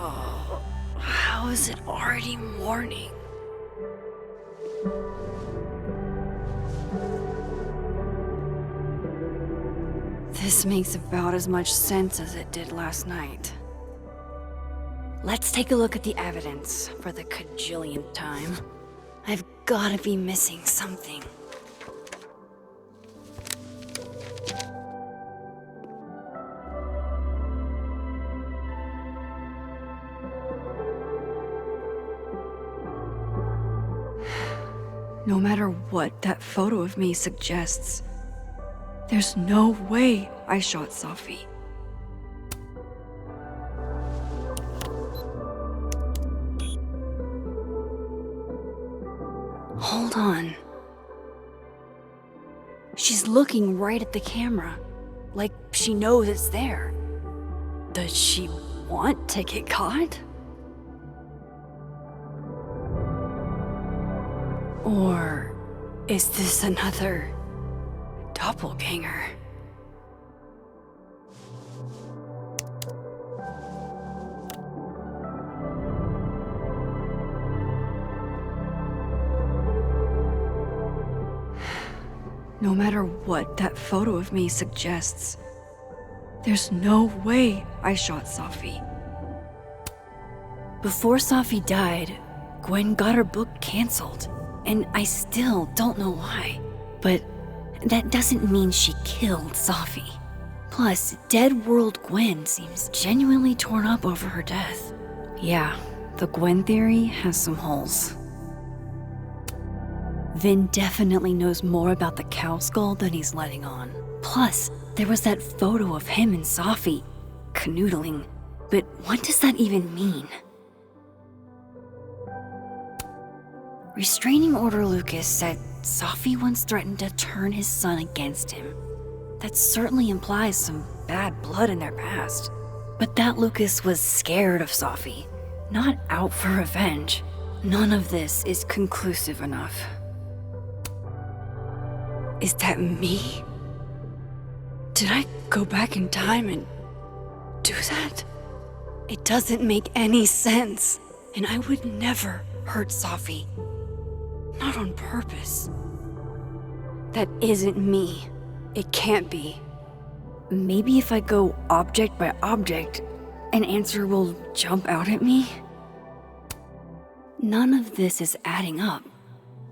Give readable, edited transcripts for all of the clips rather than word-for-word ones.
Oh, how is it already morning? This makes about as much sense as it did last night. Let's take a look at the evidence for the cajillionth time. I've gotta be missing something. No matter what that photo of me suggests, there's no way I shot Safi. Hold on. She's looking right at the camera, like she knows it's there. Does she want to get caught? Or is this another doppelganger? No matter what that photo of me suggests, there's no way I shot Safi. Before Safi died, Gwen got her book canceled, and I still don't know why. But that doesn't mean she killed Safi. Plus, Dead World Gwen seems genuinely torn up over her death. Yeah, the Gwen theory has some holes. Vin definitely knows more about the cow skull than he's letting on. Plus, there was that photo of him and Safi canoodling. But what does that even mean? Restraining Order Lucas said Safi once threatened to turn his son against him. That certainly implies some bad blood in their past. But that Lucas was scared of Safi, not out for revenge. None of this is conclusive enough. Is that me? Did I go back in time and do that? It doesn't make any sense, and I would never hurt Safi. Not on purpose. That isn't me. It can't be. Maybe if I go object by object, an answer will jump out at me? None of this is adding up.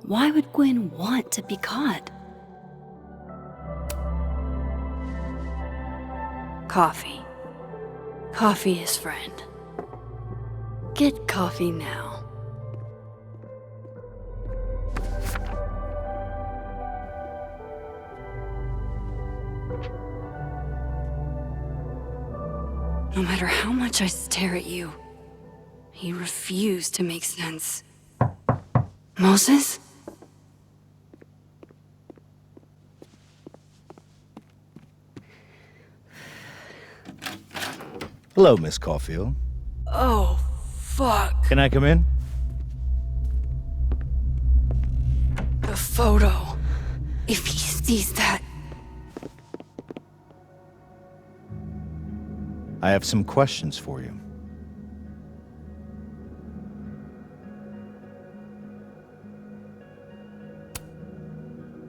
Why would Gwen want to be caught? Coffee. Coffee is friend. Get coffee now. No matter how much I stare at you, you refuse to make sense. Moses? Hello, Miss Caulfield. Oh, fuck. Can I come in? The photo. If he sees that. I have some questions for you.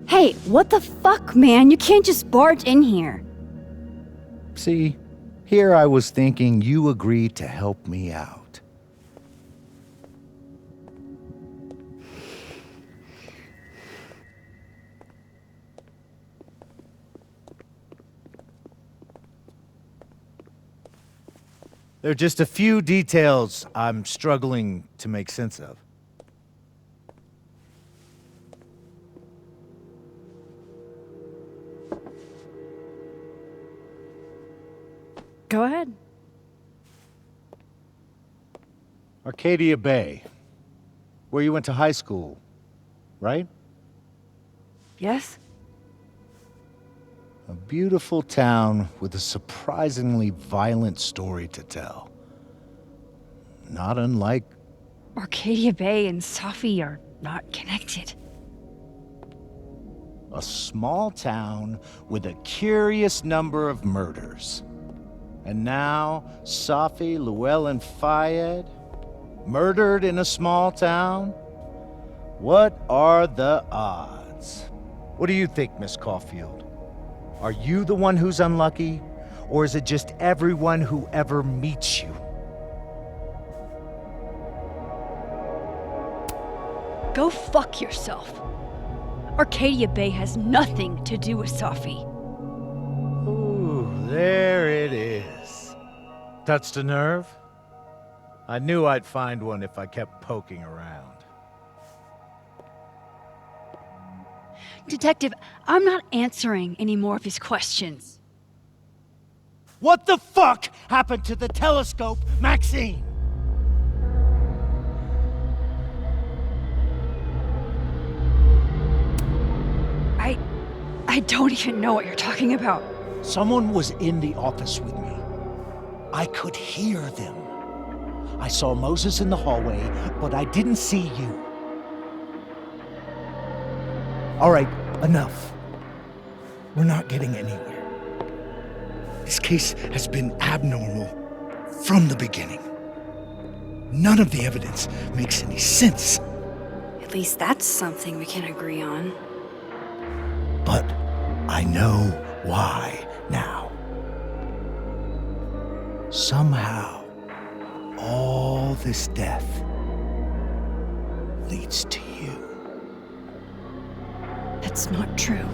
Hey, what the fuck, man? You can't just barge in here. See, here I was thinking you agreed to help me out. There are just a few details I'm struggling to make sense of. Go ahead. Arcadia Bay, where you went to high school, right? Yes? A beautiful town with a surprisingly violent story to tell. Not unlike... Arcadia Bay and Safi are not connected. a small town with a curious number of murders. And now, Safi, Llewellyn Fayed, murdered in a small town? What are the odds? What do you think, Miss Caulfield? Are you the one who's unlucky, or is it just everyone who ever meets you? Go fuck yourself. Arcadia Bay has nothing to do with Safi. Ooh, there it is. Touched a nerve? I knew I'd find one if I kept poking around. Detective, I'm not answering any more of his questions. What the fuck happened to the telescope, Maxine? I don't even know what you're talking about. Someone was in the office with me. I could hear them. I saw Moses in the hallway, but I didn't see you. All right, enough. We're not getting anywhere. This case has been abnormal from the beginning. None of the evidence makes any sense. At least that's something we can agree on. But I know why now. Somehow, all this death leads to you. That's not true.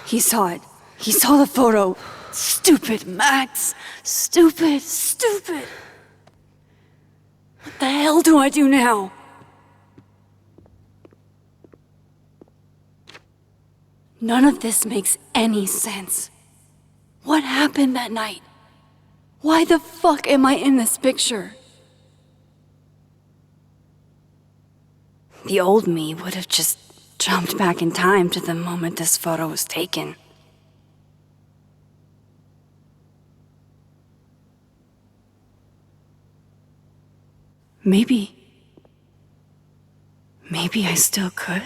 He saw it. He saw the photo. Stupid, Max. Stupid, stupid. What the hell do I do now? None of this makes any sense. What happened that night? Why the fuck am I in this picture? The old me would have just jumped back in time to the moment this photo was taken. Maybe I still could.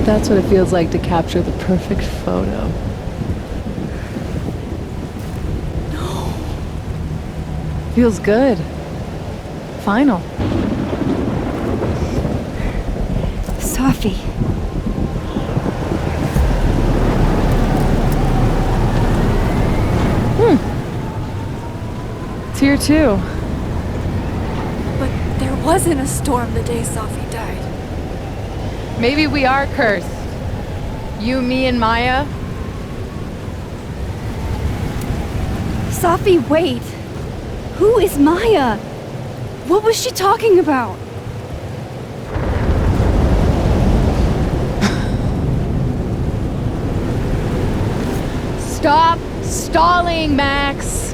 That's what it feels like to capture the perfect photo. No. Feels good. Final. Safi. It's here too. But there wasn't a storm the day Safi died. Maybe we are cursed. You, me, and Maya. Safi, wait. Who is Maya? What was she talking about? Stop stalling, Max.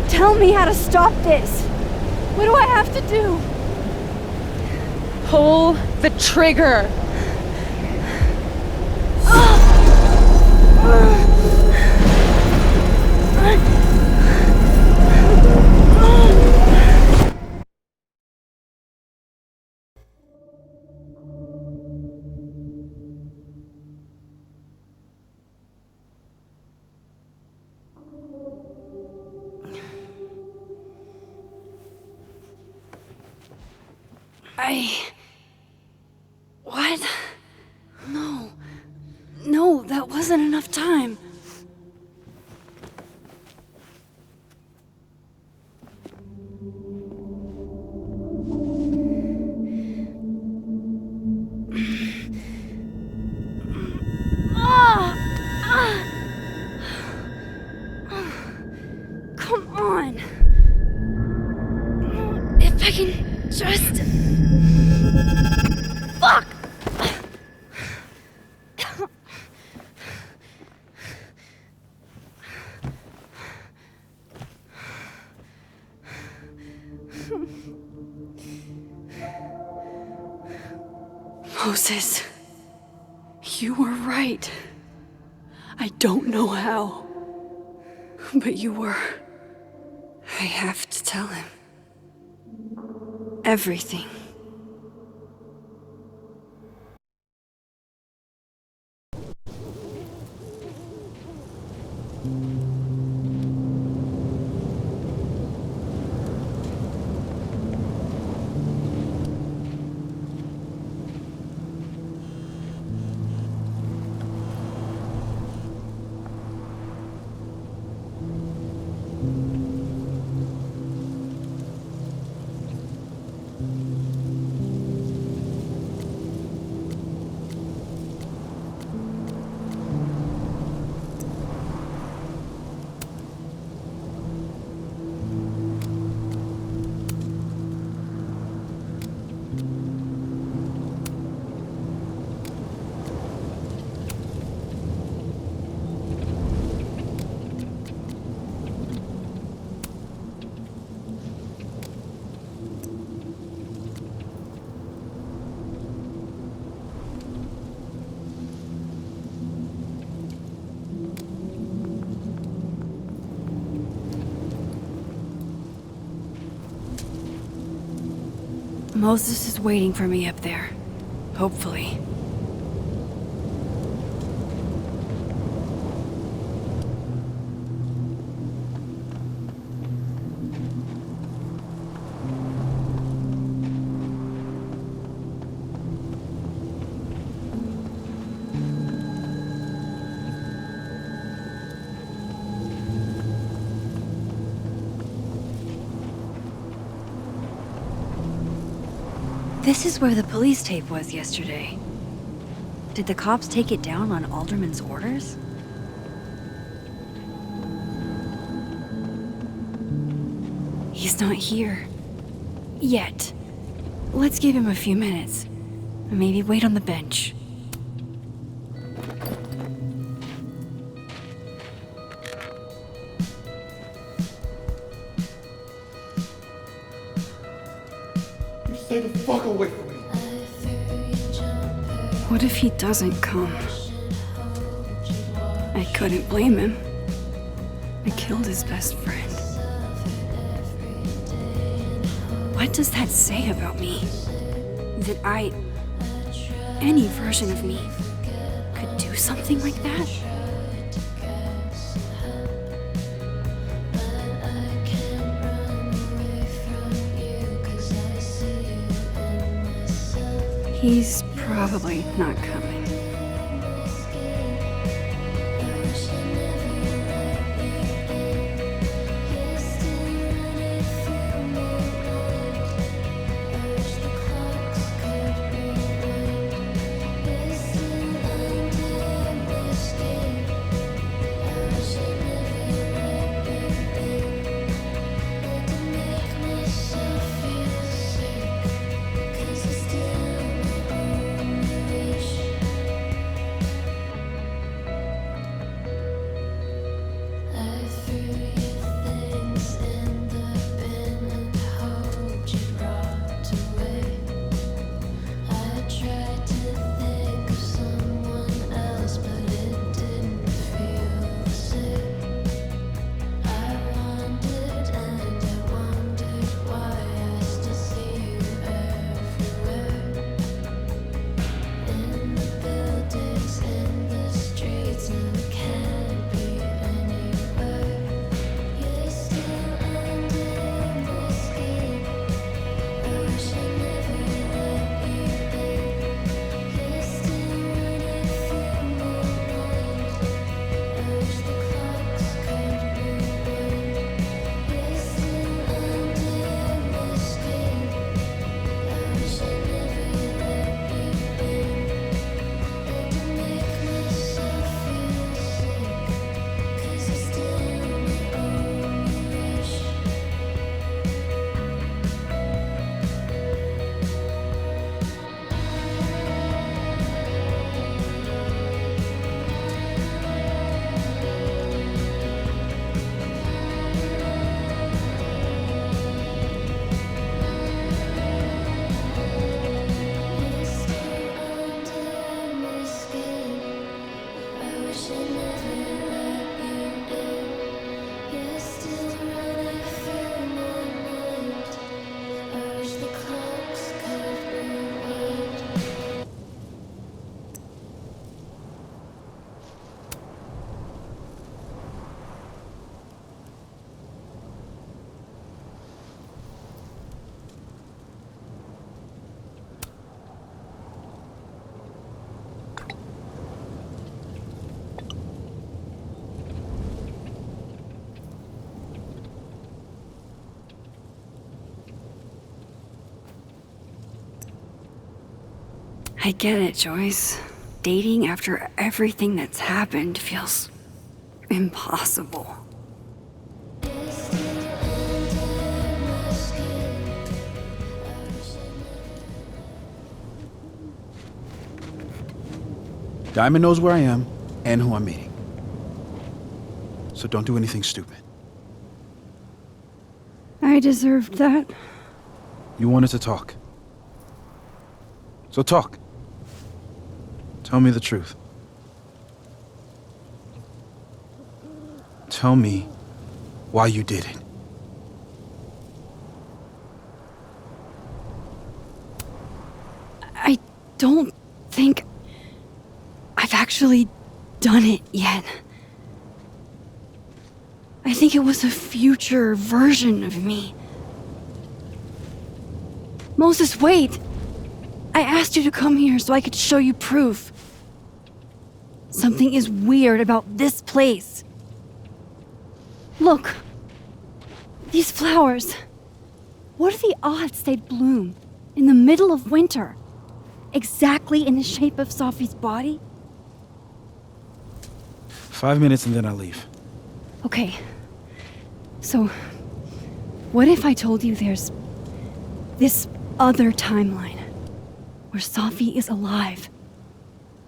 Tell me how to stop this. What do I have to do? Pull the trigger! What? No. No, that wasn't enough time. Come on. If I can just... Fuck! Moses, you were right. I don't know how, but you were. I have to tell him. Everything. Moses is waiting for me up there. Hopefully. This is where the police tape was yesterday. Did the cops take it down on Alderman's orders? He's not here. Yet. Let's give him a few minutes. Maybe wait on the bench. Stay the fuck away from me. What if he doesn't come? I couldn't blame him. I killed his best friend. What does that say about me? That any version of me, could do something like that? He's probably not coming. I get it, Joyce. Dating after everything that's happened feels impossible. Diamond knows where I am and who I'm meeting. So don't do anything stupid. I deserved that. You wanted to talk. So talk. Tell me the truth. Tell me why you did it. I don't think I've actually done it yet. I think it was a future version of me. Moses, wait! I asked you to come here so I could show you proof. Something is weird about this place. Look. These flowers. What are the odds they'd bloom in the middle of winter? Exactly in the shape of Sophie's body? 5 minutes and then I leave. Okay. So, what if I told you there's this other timeline where Sophie is alive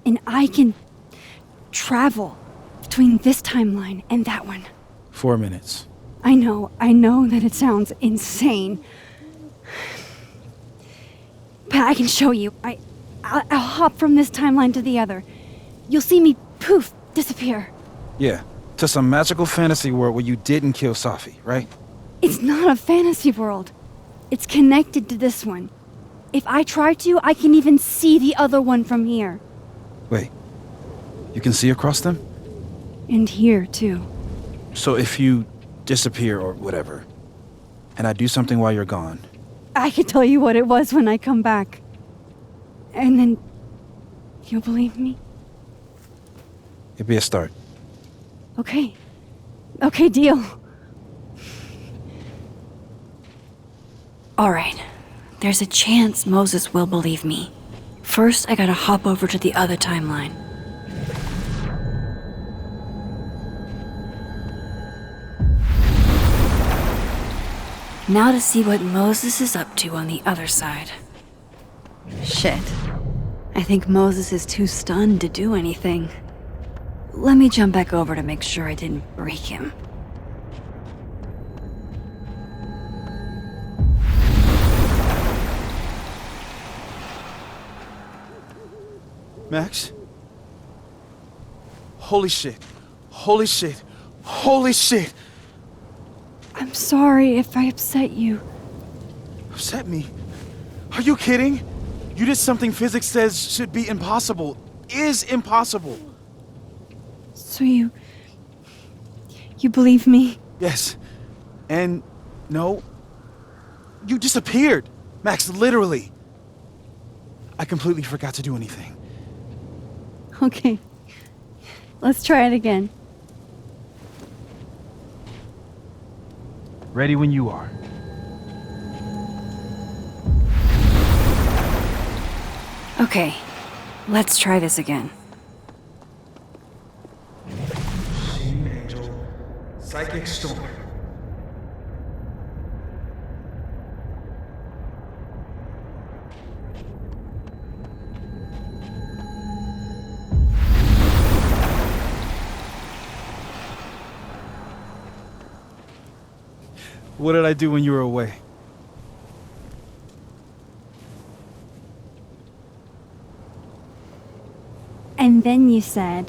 and I can travel between this timeline and that one? 4 minutes. I know that it sounds insane. But I can show you. I'll hop from this timeline to the other. You'll see me poof, disappear. Yeah, to some magical fantasy world where you didn't kill Safi, right? It's not a fantasy world. It's connected to this one. If I try to, I can even see the other one from here. Wait, you can see across them? And here, too. So if you disappear or whatever, and I do something while you're gone, I can tell you what it was when I come back. And then you'll believe me? it'd be a start. Okay. Okay, deal. Alright. There's a chance Moses will believe me. First, I gotta hop over to the other timeline. Now to see what Moses is up to on the other side. Shit. I think Moses is too stunned to do anything. Let me jump back over to make sure I didn't break him. Max? Holy shit. Holy shit. Holy shit! I'm sorry if I upset you. Upset me? Are you kidding? You did something physics says should be impossible. Is impossible. So you believe me? Yes. And no. You disappeared. Max, literally. I completely forgot to do anything. Okay. Let's try it again. Ready when you are. Okay. Let's try this again. Machine Angel, Psychic Storm. What did I do when you were away? And then you said,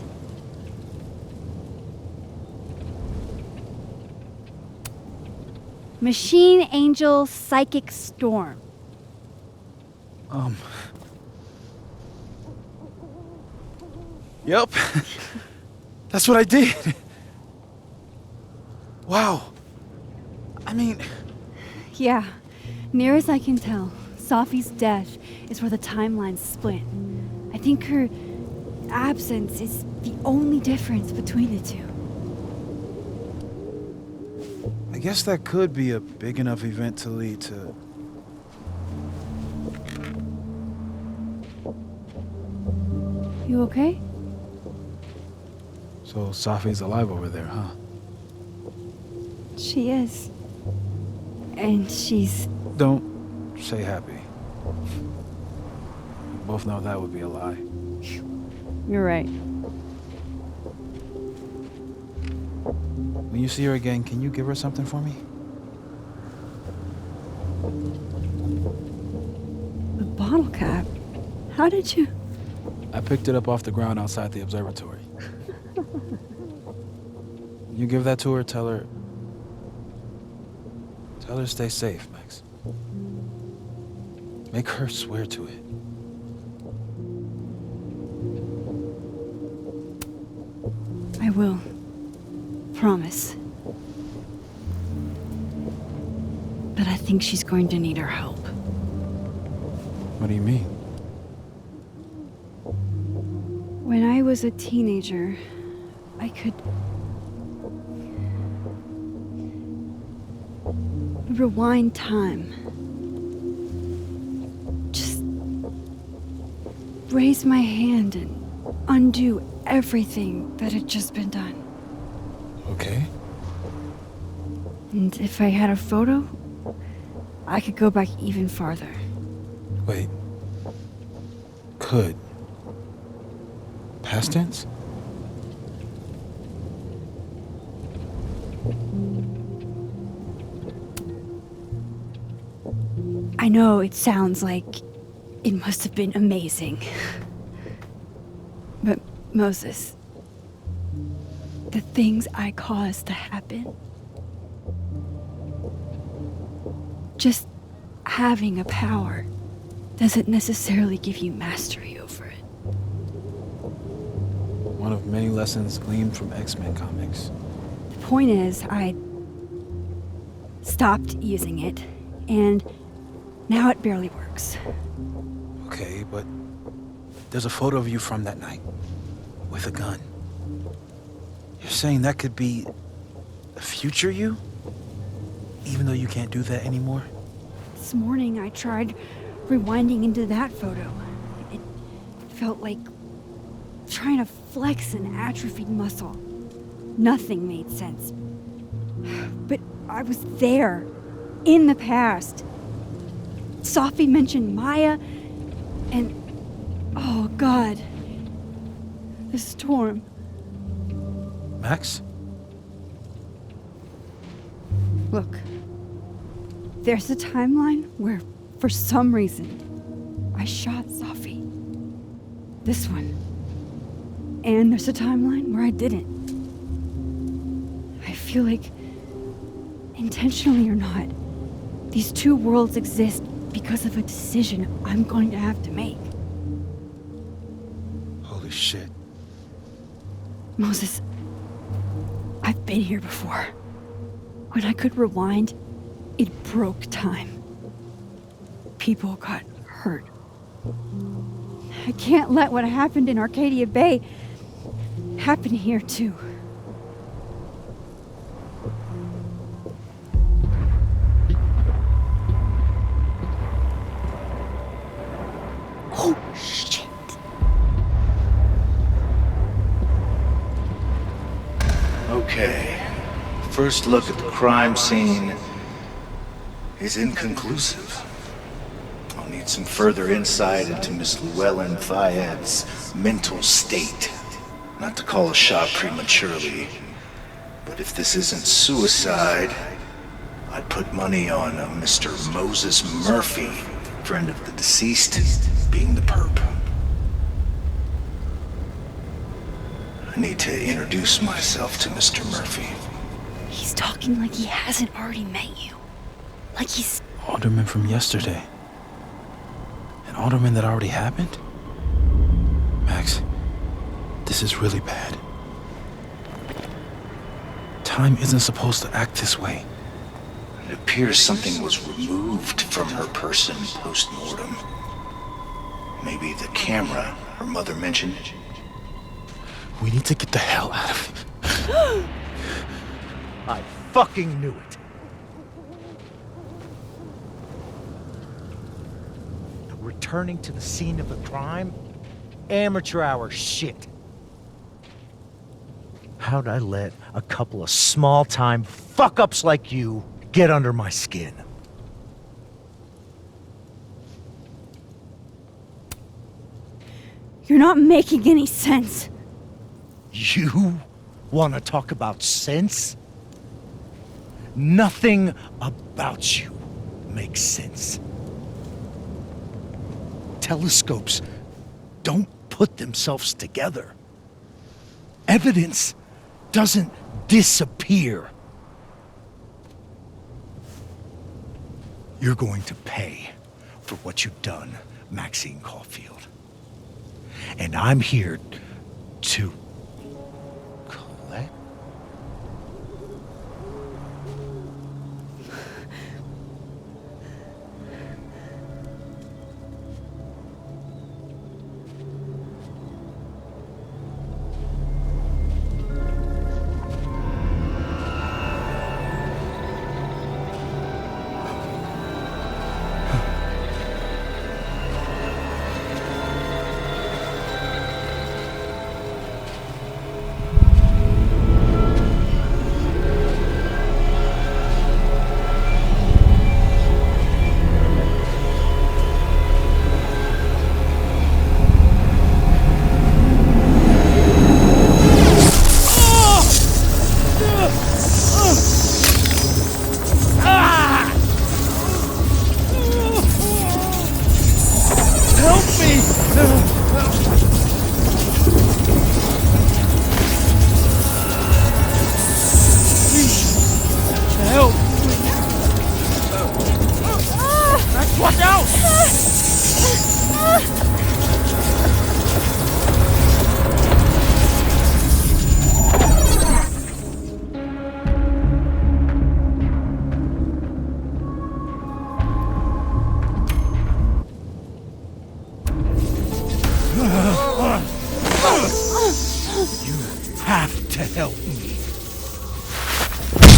Machine Angel Psychic Storm. Yep. That's what I did. Wow. I mean... Yeah, near as I can tell, Sophie's death is where the timelines split. I think her absence is the only difference between the two. I guess that could be a big enough event to lead to... You okay? So Safi's alive over there, huh? She is. And she's... Don't say happy. We both know that would be a lie. You're right. When you see her again, can you give her something for me? The bottle cap? How did you... I picked it up off the ground outside the observatory. You give that to her, tell her stay safe, Max. Make her swear to it. I will. Promise. But I think she's going to need our help. What do you mean? When I was a teenager, I could rewind time. Just raise my hand and undo everything that had just been done. Okay. And if I had a photo, I could go back even farther. Wait. Could. Past tense? I know it sounds like it must have been amazing. But Moses, the things I caused to happen, just having a power doesn't necessarily give you mastery over it. One of many lessons gleaned from X-Men comics. The point is, I stopped using it, and now it barely works. Okay, but there's a photo of you from that night with a gun. You're saying that could be a future you? Even though you can't do that anymore? This morning I tried rewinding into that photo. It felt like trying to flex an atrophied muscle. Nothing made sense. But I was there, in the past. Safi mentioned Maya, and oh God, the storm. Max? Look, there's a timeline where, for some reason, I shot Safi. This one. And there's a timeline where I didn't. I feel like, intentionally or not, these two worlds exist because of a decision I'm going to have to make. Holy shit. Moses, I've been here before. When I could rewind, it broke time. People got hurt. I can't let what happened in Arcadia Bay happen here too. Oh, shit. Okay. First look at the crime scene is inconclusive. I'll need some further insight into Miss Llewellyn Fayed's mental state. Not to call a shot prematurely, but if this isn't suicide, I'd put money on a Mr. Moses Murphy, friend of the deceased, being the perp. I need to introduce myself to Mr. Murphy. He's talking like he hasn't already met you. Like he's... Alderman from yesterday. An alderman that already happened? Max, this is really bad. Time isn't supposed to act this way. It appears something was removed from her person post-mortem. Maybe the camera her mother mentioned. We need to get the hell out of here. I fucking knew it. Returning to the scene of the crime? Amateur hour shit. How'd I let a couple of small-time fuck-ups like you get under my skin? You're not making any sense. You want to talk about sense? Nothing about you makes sense. Telescopes don't put themselves together. Evidence doesn't disappear. You're going to pay for what you've done, Maxine Caulfield. And I'm here to collect. Have to help me.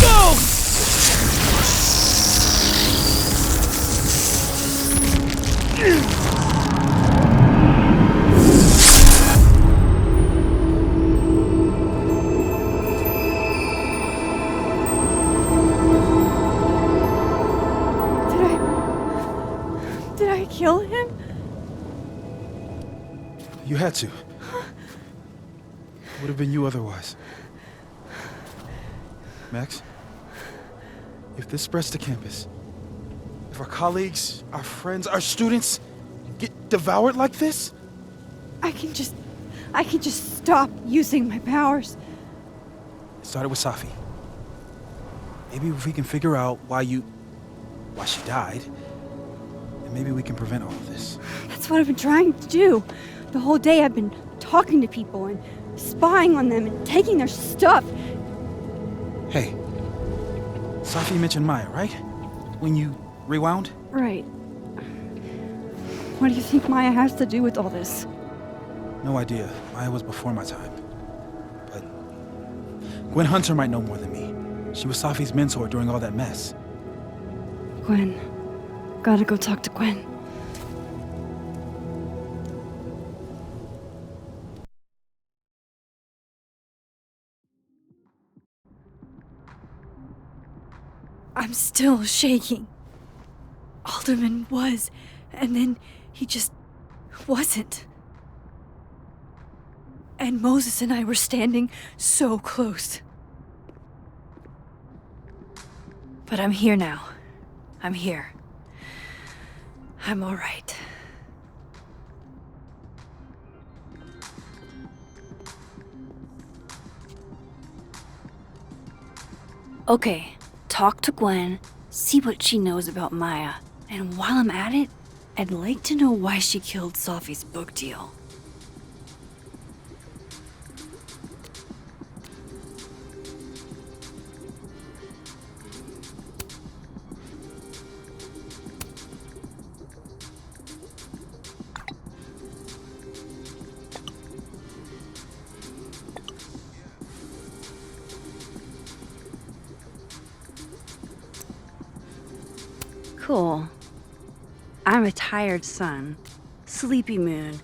Go! Did I kill him? You had to. Would have been you otherwise. Max, if this spreads to campus, if our colleagues, our friends, our students get devoured like this, I can just stop using my powers. it started with Safi. Maybe if we can figure out why she died, then maybe we can prevent all of this. That's what I've been trying to do. The whole day I've been talking to people and spying on them and taking their stuff. Hey, Safi mentioned Maya, right? When you rewound? Right. What do you think Maya has to do with all this? No idea. Maya was before my time. But Gwen Hunter might know more than me. She was Safi's mentor during all that mess. Gwen. Gotta go talk to Gwen. I'm still shaking. Alderman was, and then he just wasn't. And Moses and I were standing so close. But I'm here now. I'm here. I'm all right. Okay. Talk to Gwen, see what she knows about Maya, and while I'm at it, I'd like to know why she killed Safi's book deal. Cool. I'm a tired sun, sleepy moon,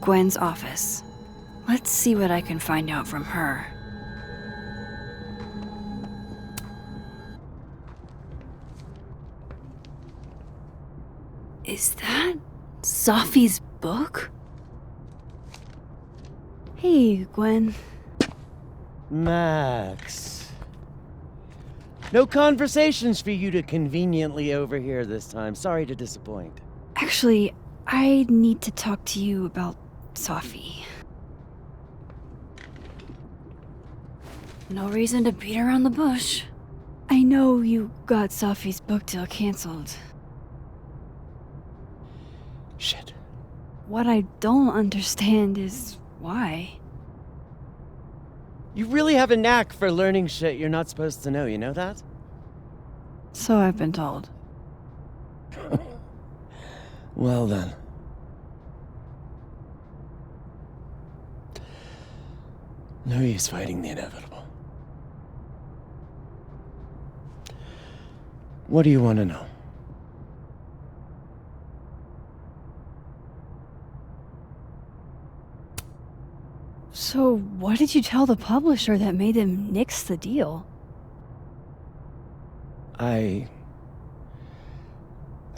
Gwen's office. Let's see what I can find out from her. Is that Safi's book? Hey, Gwen. Max. No conversations for you to conveniently overhear this time. Sorry to disappoint. Actually, I need to talk to you about Safi. No reason to beat around the bush. I know you got Safi's book deal canceled. Shit. What I don't understand is why. You really have a knack for learning shit you're not supposed to know, you know that? So I've been told. Well then. No use fighting the inevitable. What do you want to know? So what did you tell the publisher that made them nix the deal? I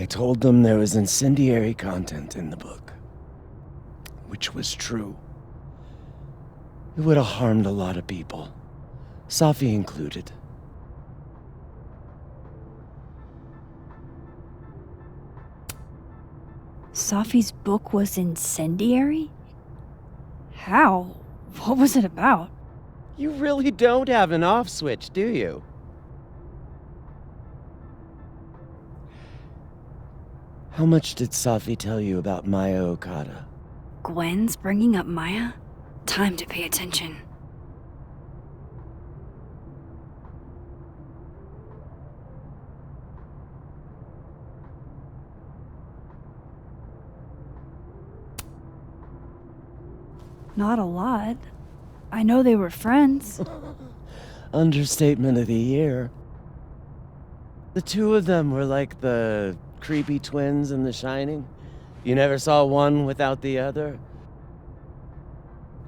told them there was incendiary content in the book. Which was true. It would have harmed a lot of people. Safi included. Safi's book was incendiary? How? What was it about? You really don't have an off switch, do you? How much did Safi tell you about Maya Okada? Gwen's bringing up Maya? Time to pay attention. Not a lot. I know they were friends. Understatement of the year. The two of them were like the creepy twins in The Shining. You never saw one without the other.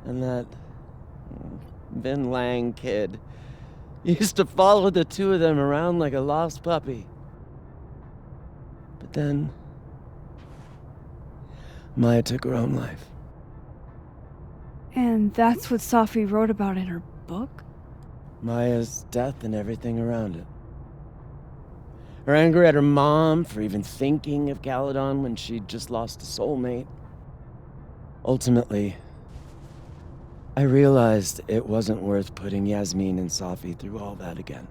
And that Vin Lang kid used to follow the two of them around like a lost puppy. But then Maya took her own life. And that's what Safi wrote about in her book? Maya's death and everything around it. Her anger at her mom for even thinking of Caledon when she'd just lost a soulmate. Ultimately, I realized it wasn't worth putting Yasmin and Safi through all that again.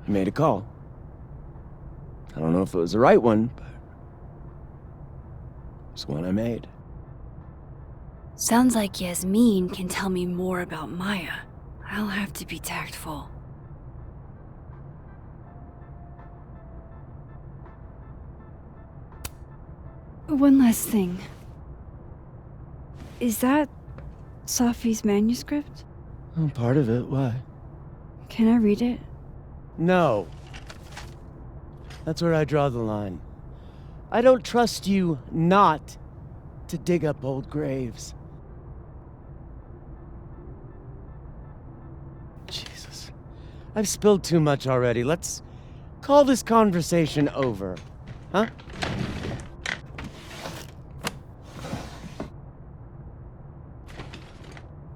I made a call. I don't know if it was the right one, but it's one I made. Sounds like Yasmin can tell me more about Maya. I'll have to be tactful. One last thing. Is that Safi's manuscript? Oh, part of it, why? Can I read it? No. That's where I draw the line. I don't trust you not to dig up old graves. Jesus. I've spilled too much already. Let's call this conversation over. Huh?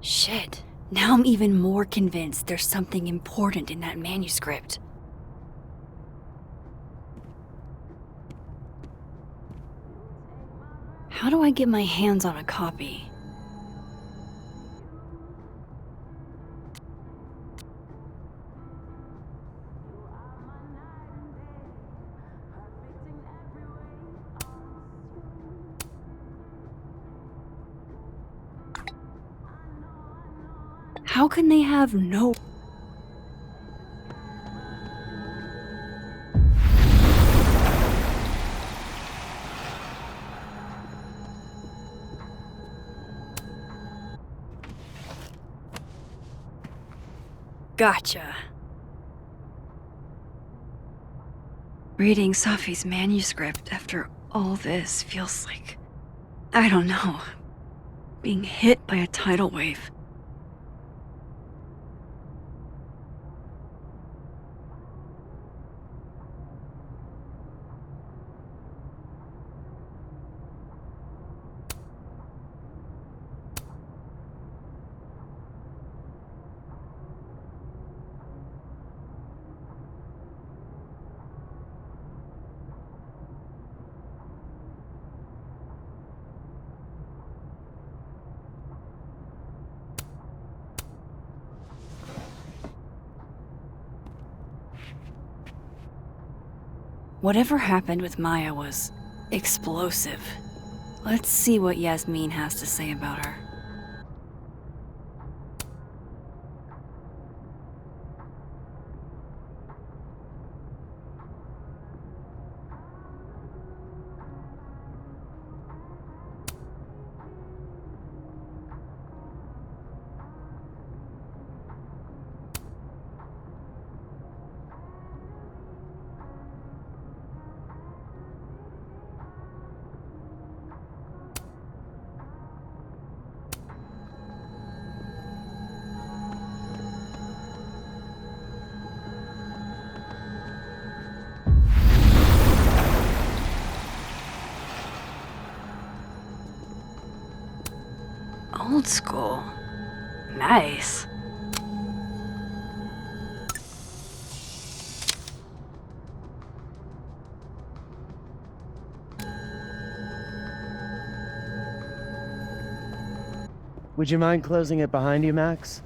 Shit. Now I'm even more convinced there's something important in that manuscript. How do I get my hands on a copy? How can they have no... Gotcha. Reading Safi's manuscript after all this feels like I don't know. Being hit by a tidal wave. Whatever happened with Maya was explosive. Let's see what Yasmin has to say about her. Old school. Nice. Would you mind closing it behind you, Max?